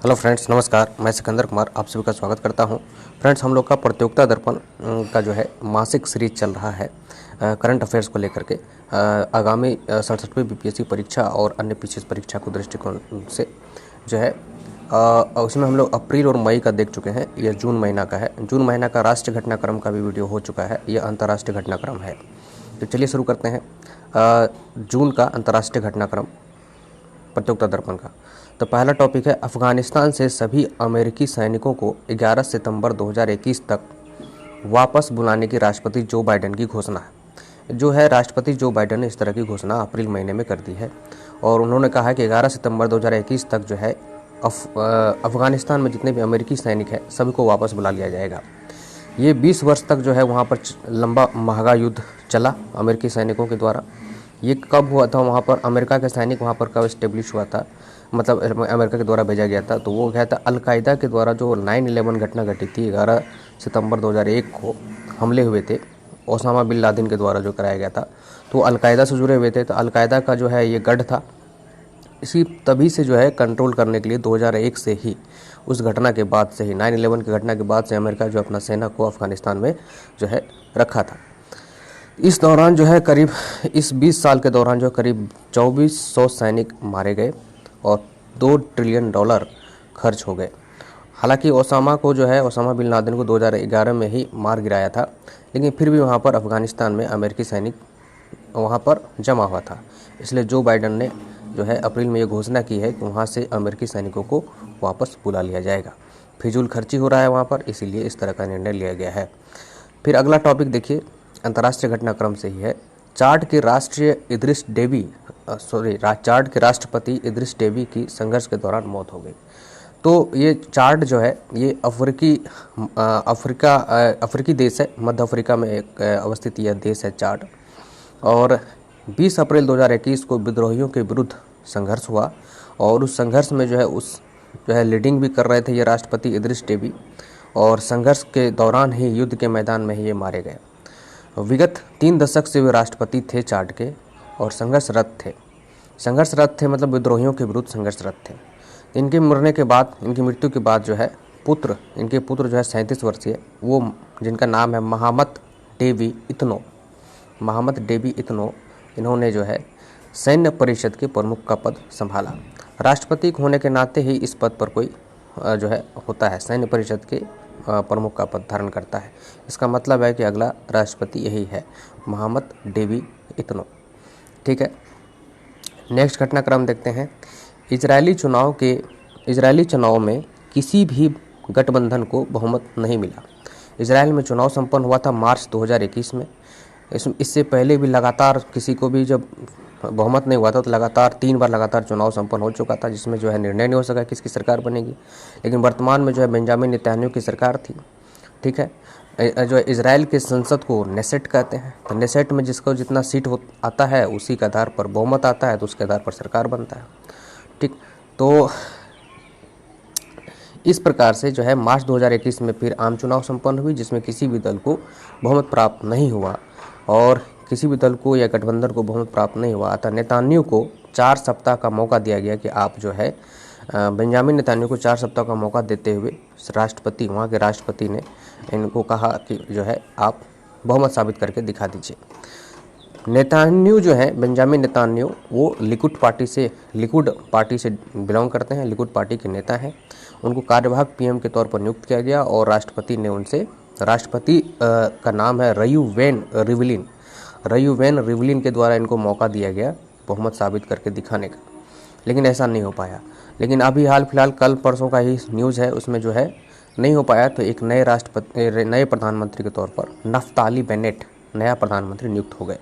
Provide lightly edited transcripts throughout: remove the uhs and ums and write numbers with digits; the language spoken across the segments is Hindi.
हेलो फ्रेंड्स, नमस्कार। मैं सिकंदर कुमार आप सभी का स्वागत करता हूं। फ्रेंड्स, हम लोग का प्रतियोगिता दर्पण का जो है मासिक सीरीज चल रहा है करंट अफेयर्स को लेकर के आगामी 67वीं बीपीएससी परीक्षा और अन्य पीसीएस परीक्षा को दृष्टिकोण से जो है उसमें हम लोग अप्रैल और मई का देख चुके हैं। यह जून महीना का है। जून महीना का राष्ट्रीय घटनाक्रम का भी वीडियो हो चुका है। यह अंतर्राष्ट्रीय घटनाक्रम है। तो चलिए शुरू करते हैं जून का अंतर्राष्ट्रीय घटनाक्रम प्रतियोगिता दर्पण का। तो पहला टॉपिक है, अफगानिस्तान से सभी अमेरिकी सैनिकों को 11 सितंबर 2021 तक वापस बुलाने की राष्ट्रपति जो बाइडेन की घोषणा है। जो है राष्ट्रपति जो बाइडेन ने इस तरह की घोषणा अप्रैल महीने में कर दी है और उन्होंने कहा है कि 11 सितंबर 2021 तक जो है अफगानिस्तान में जितने भी अमेरिकी सैनिक हैं सभी को वापस बुला लिया जाएगा। ये 20 वर्ष तक जो है वहाँ पर लंबा महंगा युद्ध चला अमेरिकी सैनिकों के द्वारा। ये कब हुआ था, वहाँ पर अमेरिका के सैनिक वहाँ पर कब इस्टेब्लिश हुआ था, मतलब अमेरिका के द्वारा भेजा गया था। तो वो क्या था, अलकायदा के द्वारा जो 9/11 घटना घटी थी 11 सितंबर 2001 को हमले हुए थे ओसामा बिन लादेन के द्वारा जो कराया गया था। तो अलकायदा से जुड़े हुए थे। तो अलकायदा का जो है ये गढ़ था। इसी तभी से जो है कंट्रोल करने के लिए 2001 से ही, उस घटना के बाद से ही, 9/11 की घटना के बाद से अमेरिका जो अपना सेना को अफगानिस्तान में जो है रखा था। इस दौरान जो है करीब इस 20 साल के दौरान जो करीब 2400 सैनिक मारे गए और $2 ट्रिलियन खर्च हो गए। हालांकि ओसामा बिन लादेन को 2011 में ही मार गिराया था, लेकिन फिर भी वहाँ पर अफगानिस्तान में अमेरिकी सैनिक वहाँ पर जमा हुआ था। इसलिए जो बाइडेन ने जो है अप्रैल में ये घोषणा की है कि वहाँ से अमेरिकी सैनिकों को वापस बुला लिया जाएगा। फिजूल खर्ची हो रहा है वहाँ पर, इसीलिए इस तरह का निर्णय लिया गया है। फिर अगला टॉपिक देखिए, अंतर्राष्ट्रीय घटनाक्रम से ही है। चाड के राष्ट्रपति इद्रिस डेबी की संघर्ष के दौरान मौत हो गई। तो ये चाड जो है ये अफ्रीकी देश है। मध्य अफ्रीका में एक अवस्थित यह देश है चाड। और 20 अप्रैल 2021 को विद्रोहियों के विरुद्ध संघर्ष हुआ और उस संघर्ष में जो है लीडिंग भी कर रहे थे ये राष्ट्रपति इद्रिस डेबी। और संघर्ष के दौरान ही युद्ध के मैदान में ही ये मारे गए। विगत 3 दशक से वे राष्ट्रपति थे चाड के और संघर्षरत थे मतलब विद्रोहियों के विरुद्ध संघर्षरत थे। इनके मृत्यु के बाद जो है इनके पुत्र जो है 37 वर्षीय, वो जिनका नाम है महामत डेबी इत्नो, इन्होंने जो है सैन्य परिषद के प्रमुख का पद संभाला। राष्ट्रपति होने के नाते ही इस पद पर कोई जो है होता है, सैन्य परिषद के प्रमुख का पद धारण करता है। इसका मतलब है कि अगला राष्ट्रपति यही है, महामत डेबी इत्नो। ठीक है, नेक्स्ट घटनाक्रम देखते हैं। इजरायली चुनाव में किसी भी गठबंधन को बहुमत नहीं मिला। इजरायल में चुनाव संपन्न हुआ था मार्च 2021 में। इससे पहले भी लगातार किसी को भी जब बहुमत नहीं हुआ था तो लगातार 3 बार लगातार चुनाव संपन्न हो चुका था, जिसमें जो है निर्णय नहीं हो सका किसकी सरकार बनेगी। लेकिन वर्तमान में जो है बेंजामिन नेतन्याहू की सरकार थी। ठीक है, जो इजराइल के संसद को नेसेट कहते हैं। तो नेसेट में जिसको जितना सीट आता है उसी के आधार पर बहुमत आता है, तो उसके आधार पर सरकार बनता है। ठीक, तो इस प्रकार से जो है मार्च 2021 में फिर आम चुनाव संपन्न हुई, जिसमें किसी भी दल को बहुमत प्राप्त नहीं हुआ और किसी भी दल को या गठबंधन को बहुमत प्राप्त नहीं हुआ। अतः नेतन्याहू को 4 सप्ताह का मौका दिया गया कि आप जो है बेंजामिन नेतन्याहू को 4 सप्ताह का मौका देते हुए वहाँ के राष्ट्रपति ने इनको कहा कि जो है आप बहुमत साबित करके दिखा दीजिए। नेतन्याहू जो है बेंजामिन नेतन्याहू, वो लिकुड पार्टी से बिलोंग करते हैं, लिकुड पार्टी के नेता हैं। उनको कार्यवाहक पीएम के तौर पर नियुक्त किया गया और राष्ट्रपति का नाम है रेयुवेन रिवलिन के द्वारा इनको मौका दिया गया बहुमत साबित करके दिखाने का, लेकिन ऐसा नहीं हो पाया। लेकिन अभी हाल फिलहाल कल परसों का ही न्यूज़ है, उसमें जो है नहीं हो पाया। तो एक नए प्रधानमंत्री के तौर पर नफ्ताली बेनेट नया प्रधानमंत्री नियुक्त हो गए।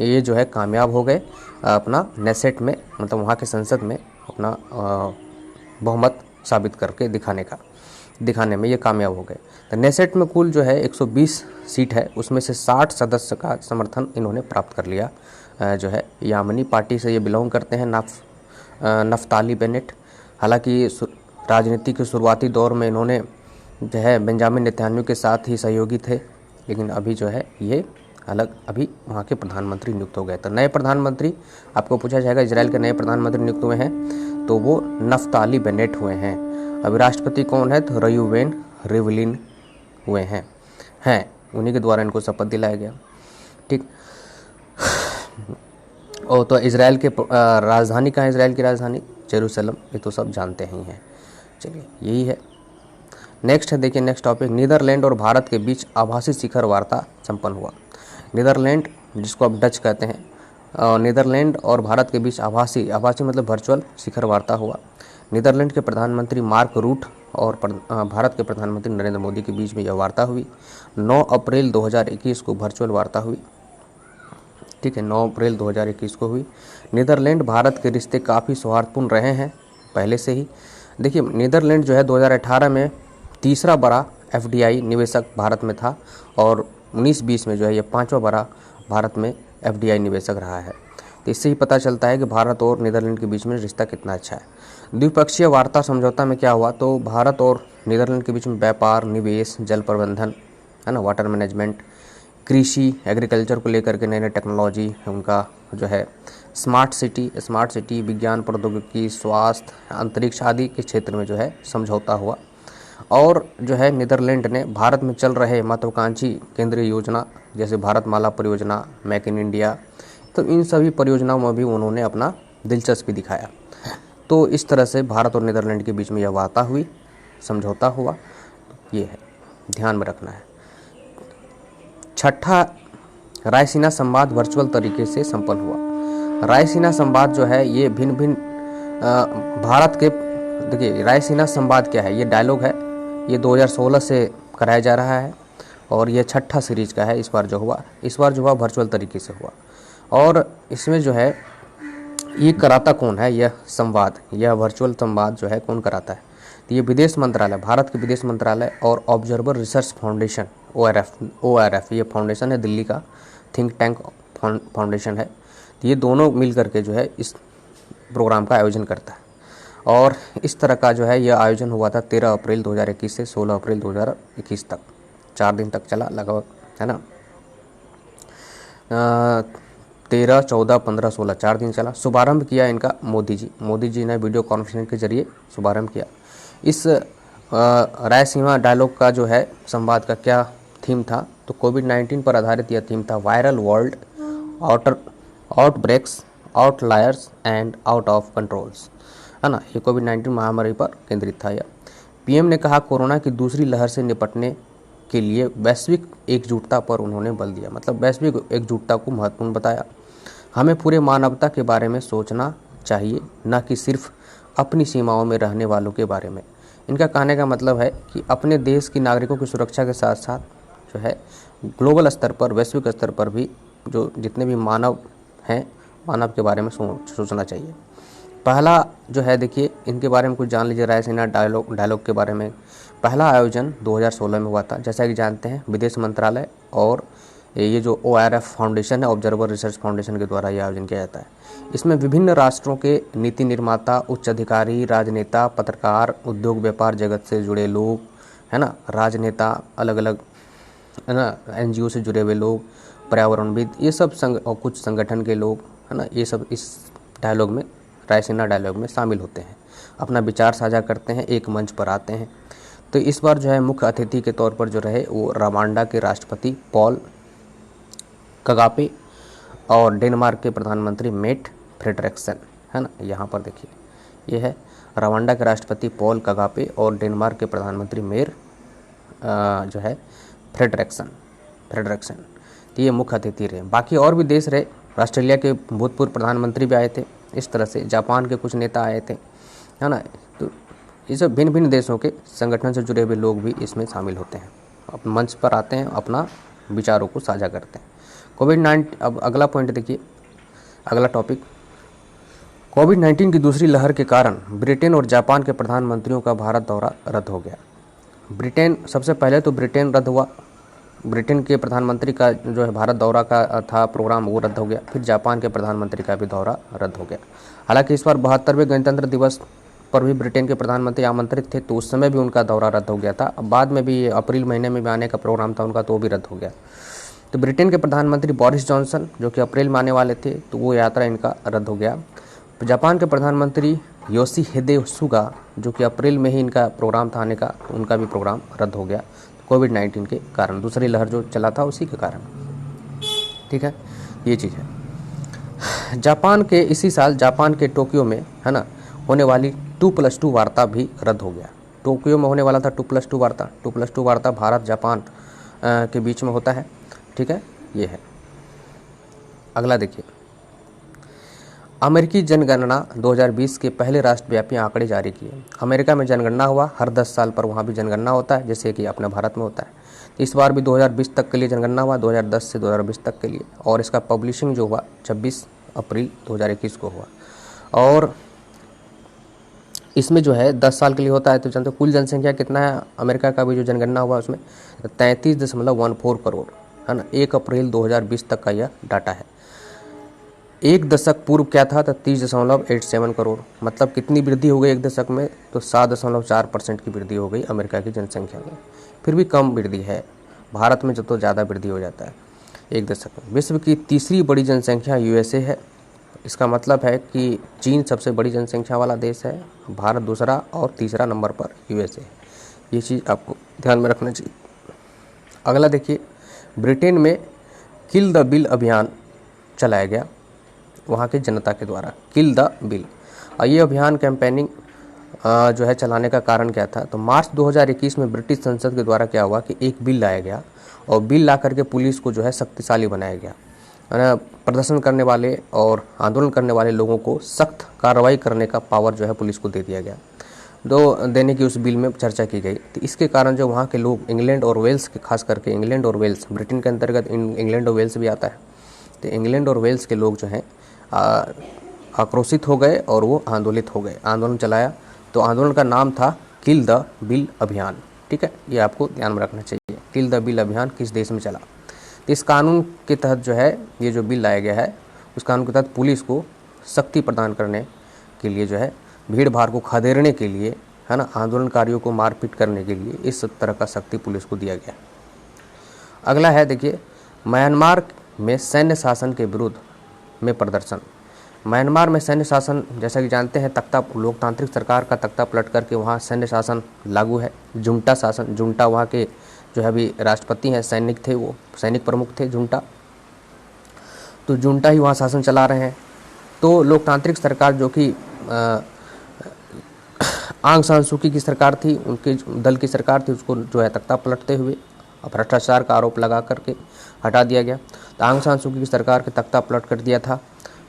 ये जो है कामयाब हो गए अपना नेसेट में, मतलब वहाँ के संसद में अपना बहुमत साबित करके दिखाने में ये कामयाब हो गए। तो नेसेट में कुल जो है 120 सीट है, उसमें से 60 सदस्य का समर्थन इन्होंने प्राप्त कर लिया। जो है यामनी पार्टी से ये बिलोंग करते हैं नफ्ताली बेनेट। हालांकि राजनीति के शुरुआती दौर में इन्होंने जो है बेंजामिन नेतन्याहू के साथ ही सहयोगी थे, लेकिन अभी जो है ये अभी वहाँ के प्रधानमंत्री नियुक्त हो गए। तो नए प्रधानमंत्री आपको पूछा जाएगा, इजराइल के नए प्रधानमंत्री नियुक्त हुए हैं। तो वो नफ्ताली बेनेट हुए हैं। अभी राष्ट्रपति कौन है? तो रेयुवेन रिवलिन हुए हैं उन्हीं के द्वारा इनको शपथ दिलाया गया। ठीक। और तो इजराइल के राजधानी कहाँ है? इजराइल की राजधानी जेरूसलम, ये तो सब जानते ही हैं। चलिए यही है। नेक्स्ट है, देखिए नेक्स्ट टॉपिक, नीदरलैंड और भारत के बीच आभासी शिखर वार्ता संपन्न हुआ। नीदरलैंड, जिसको आप डच कहते हैं, नीदरलैंड और भारत के बीच आभासी मतलब वर्चुअल शिखर वार्ता हुआ। नीदरलैंड के प्रधानमंत्री मार्क रूट और भारत के प्रधानमंत्री नरेंद्र मोदी के बीच में यह वार्ता हुई। 9 अप्रैल 2021 को वर्चुअल वार्ता हुई। ठीक है, 9 अप्रैल 2021 को हुई। नीदरलैंड भारत के रिश्ते काफ़ी सौहार्दपूर्ण रहे हैं पहले से ही। देखिए नीदरलैंड जो है 2018 में तीसरा बड़ा FDI निवेशक भारत में था और 19-20 में जो है ये 5वां बड़ा भारत में FDI निवेशक रहा है। तो इससे ही पता चलता है कि भारत और नीदरलैंड के बीच में रिश्ता कितना अच्छा है। द्विपक्षीय वार्ता समझौता में क्या हुआ? तो भारत और नीदरलैंड के बीच में व्यापार, निवेश, जल प्रबंधन, है ना, वाटर मैनेजमेंट, कृषि, एग्रीकल्चर को लेकर के नई नई टेक्नोलॉजी, उनका जो है स्मार्ट सिटी, विज्ञान प्रौद्योगिकी, स्वास्थ्य, अंतरिक्ष आदि के क्षेत्र में जो है समझौता हुआ। और जो है नीदरलैंड ने भारत में चल रहे महत्वाकांक्षी केंद्रीय योजना जैसे भारतमाला परियोजना, मेक इन इंडिया, तो इन सभी परियोजनाओं में भी उन्होंने अपना दिलचस्पी दिखाया। तो इस तरह से भारत और नीदरलैंड के बीच में यह वार्ता हुई, समझौता हुआ, ये है, ध्यान में रखना है। छठा रायसीना संवाद वर्चुअल तरीके से संपन्न हुआ। रायसीना संवाद जो है ये भिन्न भिन्न भारत के, देखिए रायसीना संवाद क्या है? ये डायलॉग है, ये 2016 से कराया जा रहा है और ये छठा सीरीज का है। इस बार जो हुआ वर्चुअल तरीके से हुआ। और इसमें जो है ये कराता कौन है? यह संवाद, यह वर्चुअल संवाद जो है कौन कराता है? तो ये विदेश मंत्रालय, भारत के विदेश मंत्रालय और ऑब्जर्वर रिसर्च फाउंडेशन ORF ये फाउंडेशन है, दिल्ली का थिंक टैंक फाउंडेशन है। तो ये दोनों मिल करके जो है इस प्रोग्राम का आयोजन करता है। और इस तरह का जो है यह आयोजन हुआ था 13 अप्रैल 2021 से 16 अप्रैल 2021 तक, 4 दिन तक चला लगभग, है ना। 13, 14, 15, 16 4 दिन चला। शुभारंभ किया इनका मोदी जी ने वीडियो कॉन्फ्रेंसिंग के जरिए शुभारंभ किया। इस रायसीमा डायलॉग का जो है संवाद का क्या थीम था? तो कोविड-19 पर आधारित यह थीम था, viral world outbreaks, outliers and out of controls, है ना। ये कोविड-19 महामारी पर केंद्रित था। यह PM ने कहा कोरोना की दूसरी लहर से निपटने के लिए वैश्विक एकजुटता पर उन्होंने बल दिया, मतलब वैश्विक एकजुटता को महत्वपूर्ण बताया। हमें पूरे मानवता के बारे में सोचना चाहिए, न कि सिर्फ अपनी सीमाओं में रहने वालों के बारे में। इनका कहने का मतलब है कि अपने देश की नागरिकों की सुरक्षा के साथ साथ जो है ग्लोबल स्तर पर, वैश्विक स्तर पर भी जो जितने भी मानव हैं, मानव के बारे में सोचना चाहिए। पहला जो है, देखिए इनके बारे में कुछ जान लीजिए, रायसीना डायलॉग के बारे में। पहला आयोजन 2016 में हुआ था, जैसा कि जानते हैं विदेश मंत्रालय और ये जो ORF फाउंडेशन है, ऑब्जर्वर रिसर्च फाउंडेशन के द्वारा यह आयोजन किया जाता है। इसमें विभिन्न राष्ट्रों के नीति निर्माता, उच्च अधिकारी, राजनेता, पत्रकार, उद्योग व्यापार जगत से जुड़े लोग, है ना, राजनेता, अलग अलग, है ना, NGO से जुड़े हुए लोग, पर्यावरणविद, ये सब और कुछ संगठन के लोग, है ना, ये सब इस डायलॉग में, रायसीना डायलॉग में शामिल होते हैं, अपना विचार साझा करते हैं, एक मंच पर आते हैं। तो इस बार जो है मुख्य अतिथि के तौर पर जो रहे वो रवांडा के राष्ट्रपति पॉल कगापे और डेनमार्क के प्रधानमंत्री मेट फ्रेडरिक्सन, है ना। यहाँ पर देखिए ये है रवांडा के राष्ट्रपति पॉल कगापे और डेनमार्क के प्रधानमंत्री जो है फ्रेडरिक्सन। तो ये मुख्य अतिथि रहे। बाकी और भी देश रहे, ऑस्ट्रेलिया के भूतपूर्व प्रधानमंत्री भी आए थे, इस तरह से जापान के कुछ नेता आए थे, है ना। तो ये सब भिन्न भिन्न देशों के संगठन से जुड़े हुए लोग भी इसमें शामिल होते हैं, अपने मंच पर आते हैं, अपना विचारों को साझा करते हैं। कोविड-19, अब अगला पॉइंट देखिए, अगला टॉपिक, कोविड-19 की दूसरी लहर के कारण ब्रिटेन और जापान के प्रधानमंत्रियों का भारत दौरा रद्द हो गया। ब्रिटेन, सबसे पहले तो ब्रिटेन रद्द हुआ, ब्रिटेन के प्रधानमंत्री का जो है भारत दौरा का था प्रोग्राम, वो रद्द हो गया। फिर जापान के प्रधानमंत्री का भी दौरा रद्द हो गया। हालांकि इस बार 72वें गणतंत्र दिवस पर भी ब्रिटेन के प्रधानमंत्री आमंत्रित थे, तो उस समय भी उनका दौरा रद्द हो गया था। अब बाद में भी अप्रैल महीने में भी आने का प्रोग्राम था उनका, तो वो भी रद्द हो गया। तो ब्रिटेन के प्रधानमंत्री बोरिस जॉनसन जो कि अप्रैल में आने वाले थे, तो वो यात्रा इनका रद्द हो गया। जापान के प्रधानमंत्री योशिहिदे सुगा, जो कि अप्रैल में ही इनका प्रोग्राम था आने का, उनका भी प्रोग्राम रद्द हो गया कोविड-19 के कारण, दूसरी लहर जो चला था उसी के कारण। ठीक है, ये चीज़ है। जापान के इसी साल जापान के टोक्यो में, है ना, होने वाली 2+2 वार्ता भी रद्द हो गया। टोक्यो में होने वाला था 2+2 वार्ता। 2+2 वार्ता भारत जापान के बीच में होता है। ठीक है, ये है। अगला देखिए, अमेरिकी जनगणना 2020 के पहले राष्ट्रव्यापी आंकड़े जारी किए। अमेरिका में जनगणना हुआ, हर 10 साल पर वहाँ भी जनगणना होता है, जैसे कि अपने भारत में होता है। इस बार भी 2020 तक के लिए जनगणना हुआ, 2010 से 2020 तक के लिए, और इसका पब्लिशिंग जो हुआ 26 अप्रैल 2021 को हुआ। और इसमें जो है 10 साल के लिए होता है। तो जानते हो कुल जनसंख्या कितना है अमेरिका का भी जो जनगणना हुआ उसमें 33.14 करोड़, है ना। 1 अप्रैल 2020 तक का यह डाटा है। एक दशक पूर्व क्या था, तो 30.87 करोड़। मतलब कितनी वृद्धि हो गई एक दशक में, तो 7.4% की वृद्धि हो गई अमेरिका की जनसंख्या में। फिर भी कम वृद्धि है, भारत में जब तो ज़्यादा वृद्धि हो जाता है एक दशक में। विश्व की तीसरी बड़ी जनसंख्या यूएसए है। इसका मतलब है कि चीन सबसे बड़ी जनसंख्या वाला देश है, भारत दूसरा और तीसरा नंबर पर यूएसए है। ये चीज़ आपको ध्यान में रखना चाहिए। अगला देखिए, ब्रिटेन में किल द बिल अभियान चलाया गया वहाँ की जनता के द्वारा, किल द बिल। और ये अभियान कैंपेनिंग जो है चलाने का कारण क्या था, तो मार्च 2021 में ब्रिटिश संसद के द्वारा क्या हुआ कि एक बिल लाया गया, और बिल ला करके पुलिस को जो है शक्तिशाली बनाया गया, है ना। प्रदर्शन करने वाले और आंदोलन करने वाले लोगों को सख्त कार्रवाई करने का पावर जो है पुलिस को दे दिया गया, दो देने की उस बिल में चर्चा की गई। तो इसके कारण जो वहाँ के लोग, इंग्लैंड और वेल्स के, खास करके इंग्लैंड और वेल्स, ब्रिटेन के अंतर्गत इंग्लैंड और वेल्स भी आता है, तो इंग्लैंड और वेल्स के लोग जो हैं आक्रोशित हो गए और वो आंदोलित हो गए, आंदोलन चलाया। तो आंदोलन का नाम था किल द बिल अभियान। ठीक है, ये आपको ध्यान में रखना चाहिए। किल द बिल अभियान किस देश में चला, तो इस कानून के तहत जो है ये जो बिल लाया गया है, उस कानून के तहत पुलिस को शक्ति प्रदान करने के लिए, जो है भीड़ भाड़ को खदेड़ने के लिए, है ना, आंदोलनकारियों को मारपीट करने के लिए इस तरह का शक्ति पुलिस को दिया गया। अगला है देखिए, म्यांमार में सैन्य शासन के विरुद्ध में प्रदर्शन। म्यांमार में सैन्य शासन, जैसा कि जानते हैं, तख्ता लोकतांत्रिक सरकार का तख्ता पलट करके वहाँ सैन्य शासन लागू है, जुंटा शासन। जुंटा वहाँ के जो है अभी राष्ट्रपति हैं, सैनिक थे, वो सैनिक प्रमुख थे जुंटा, तो जुंटा ही वहाँ शासन चला रहे हैं। तो लोकतांत्रिक सरकार जो कि आंग सान सूकी की सरकार थी, उनके दल की सरकार थी, उसको जो है तख्ता पलटते हुए भ्रष्टाचार का आरोप लगा करके हटा दिया गया। तो आंग सान सूकी की सरकार के तख्ता पलट कर दिया था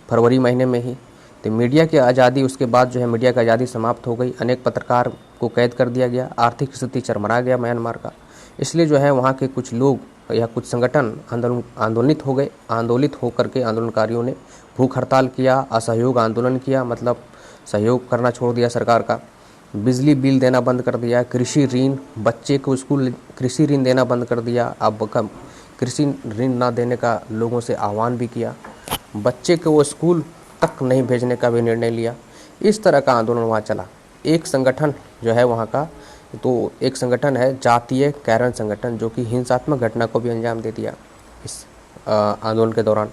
फरवरी महीने में ही। तो मीडिया की आज़ादी, उसके बाद जो है मीडिया की आज़ादी समाप्त हो गई, अनेक पत्रकार को कैद कर दिया गया, आर्थिक स्थिति चरमरा गया म्यांमार का। इसलिए जो है वहाँ के कुछ लोग या कुछ संगठन आंदोलित हो गए। आंदोलित होकर के आंदोलनकारियों ने भूख हड़ताल किया, असहयोग आंदोलन किया, मतलब सहयोग करना छोड़ दिया सरकार का, बिजली बिल देना बंद कर दिया, कृषि ऋण, बच्चे को स्कूल कृषि ऋण देना बंद कर दिया। अब कृषि ऋण ना देने का लोगों से आह्वान भी किया, बच्चे को वो स्कूल तक नहीं भेजने का भी निर्णय लिया। इस तरह का आंदोलन वहाँ चला। एक संगठन जो है वहाँ का, तो एक संगठन है जातीय कैरन संगठन, जो कि हिंसात्मक घटना को भी अंजाम दे दिया इस आंदोलन के दौरान।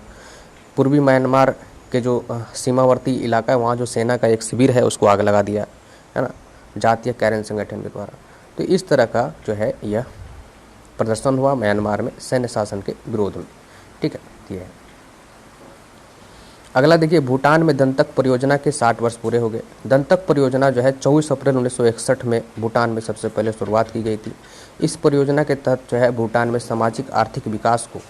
पूर्वी म्यांमार के जो सीमावर्ती इलाका है, वहाँ जो सेना का एक शिविर है उसको आग लगा दिया, है ना, जातीय कैरन संगठन के द्वारा। तो इस तरह का जो है यह प्रदर्शन हुआ म्यांमार में सैन्य शासन के विरोध में। ठीक है, ये है। अगला देखिए, भूटान में दंतक परियोजना के 60 वर्ष पूरे हो गए। दंतक परियोजना जो है 24 अप्रैल 1961 में भूटान में सबसे पहले शुरुआत की गई थी। इस परियोजना के तहत जो है भूटान में सामाजिक आर्थिक विकास को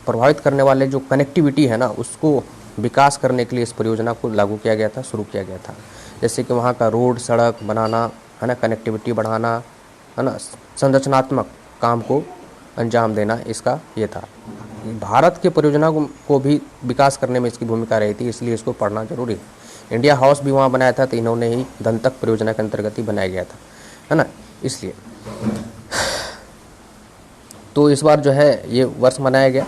प्रभावित करने वाले जो कनेक्टिविटी है ना, उसको विकास करने के लिए इस परियोजना को लागू किया गया था, शुरू किया गया था। जैसे कि वहाँ का रोड सड़क बनाना, है ना, कनेक्टिविटी बढ़ाना, है ना, संरचनात्मक काम को अंजाम देना, इसका ये था। भारत के परियोजना को भी विकास करने में इसकी भूमिका रही थी, इसलिए इसको पढ़ना जरूरी है। इंडिया हाउस भी वहाँ बनाया था, तो इन्होंने ही दंतक परियोजना के अंतर्गत ही बनाया गया था, है ना, इसलिए। तो इस बार जो है ये वर्ष मनाया गया,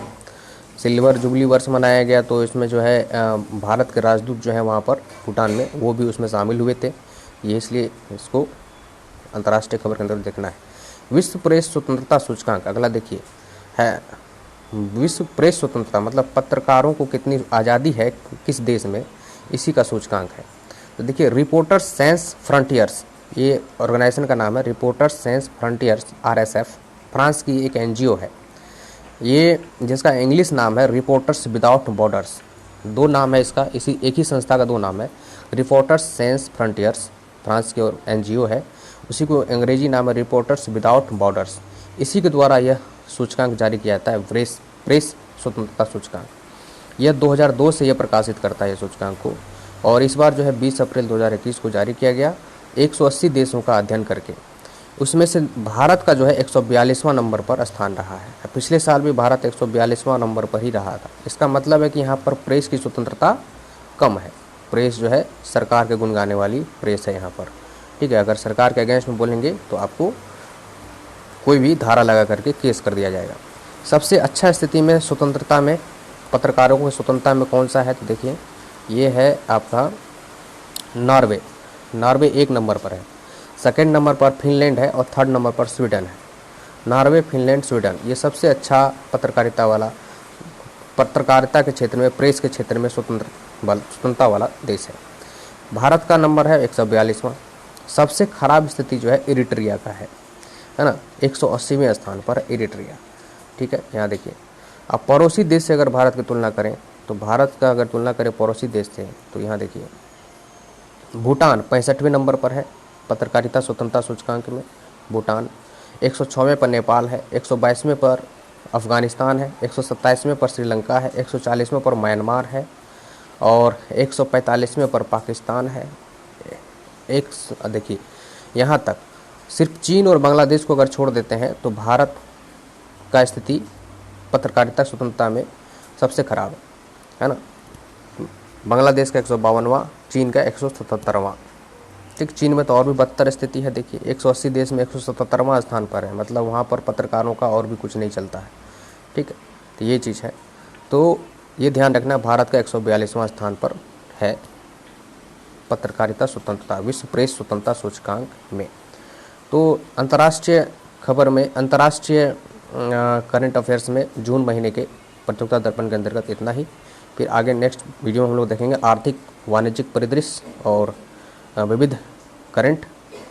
सिल्वर जुबली वर्ष मनाया गया। तो इसमें जो है भारत के राजदूत जो है वहाँ पर भूटान में, वो भी उसमें शामिल हुए थे। ये इसलिए इसको अंतर्राष्ट्रीय खबर के अंदर देखना है। विश्व प्रेस स्वतंत्रता सूचकांक, अगला देखिए, है विश्व प्रेस स्वतंत्रता, मतलब पत्रकारों को कितनी आज़ादी है किस देश में, इसी का सूचकांक है। तो देखिए रिपोर्टर्स सैंस फ्रंटियर्स, ये ऑर्गेनाइजेशन का नाम है, reporters sans frontieres RSF, France की एक NGO है ये, जिसका इंग्लिश नाम है रिपोर्टर्स विदाउट बॉर्डर्स। दो नाम है इसका, इसी एक ही संस्था का दो नाम है, रिपोर्टर्स सैंस फ्रंटियर्स फ्रांस की और NGO है, उसी को अंग्रेजी नाम है रिपोर्टर्स विदाउट बॉर्डर्स। इसी के द्वारा यह सूचकांक जारी किया जाता है, प्रेस स्वतंत्रता सूचकांक। यह 2002 से यह प्रकाशित करता है सूचकांक को, और इस बार जो है 20 अप्रैल 2021 को जारी किया गया 180 देशों का अध्ययन करके। उसमें से भारत का जो है 142वां नंबर पर स्थान रहा है। पिछले साल भी भारत 142वां नंबर पर ही रहा था। इसका मतलब है कि यहाँ पर प्रेस की स्वतंत्रता कम है। प्रेस जो है सरकार के गुण गाने वाली प्रेस है यहाँ पर, ठीक है। अगर सरकार के अगेंस्ट में बोलेंगे तो आपको कोई भी धारा लगा करके केस कर दिया जाएगा। सबसे अच्छा स्थिति में स्वतंत्रता में, पत्रकारों को स्वतंत्रता में कौन सा है, तो देखिए ये है आपका नॉर्वे। नॉर्वे 1 नंबर पर है, सेकंड नंबर पर फिनलैंड है और थर्ड नंबर पर स्वीडन है। नॉर्वे, फिनलैंड, स्वीडन ये सबसे अच्छा पत्रकारिता के क्षेत्र में, प्रेस के क्षेत्र में स्वतंत्रता वाला देश है। भारत का नंबर है 142वां। सबसे खराब स्थिति जो है इरिट्रिया का है ना, 180वें स्थान पर इरिट्रिया, ठीक है। यहाँ देखिए, अब पड़ोसी देश से अगर भारत की तुलना करें तो भारत का अगर तुलना करें पड़ोसी देश से, तो यहाँ देखिए भूटान 65वें नंबर पर है पत्रकारिता स्वतंत्रता सूचकांक में। भूटान 106वें पर नेपाल है, 122वें पर अफगानिस्तान है, 127वें पर श्रीलंका है, 140वें पर म्यांमार है और 145वें पर पाकिस्तान है। देखिए यहाँ तक सिर्फ चीन और बांग्लादेश को अगर छोड़ देते हैं तो भारत का स्थिति पत्रकारिता स्वतंत्रता में सबसे खराब है ना। बांग्लादेश का 152वां, चीन का 177वां, ठीक। चीन में तो और भी बदतर स्थिति है। देखिए 180 देश में 177वां स्थान पर है, मतलब वहाँ पर पत्रकारों का और भी कुछ नहीं चलता है, ठीक है। तो ये चीज़ है, तो ये ध्यान रखना, भारत का 142वां स्थान पर है पत्रकारिता स्वतंत्रता, विश्व प्रेस स्वतंत्रता सूचकांक में। तो अंतर्राष्ट्रीय खबर में, अंतर्राष्ट्रीय करंट अफेयर्स में जून महीने के प्रतियोगिता दर्पण के अंतर्गत इतना ही। फिर आगे नेक्स्ट वीडियो में हम लोग देखेंगे आर्थिक वाणिज्यिक परिदृश्य और विविध करंट,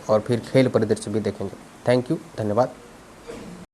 और फिर खेल परिदृश्य भी देखेंगे। थैंक यू, धन्यवाद।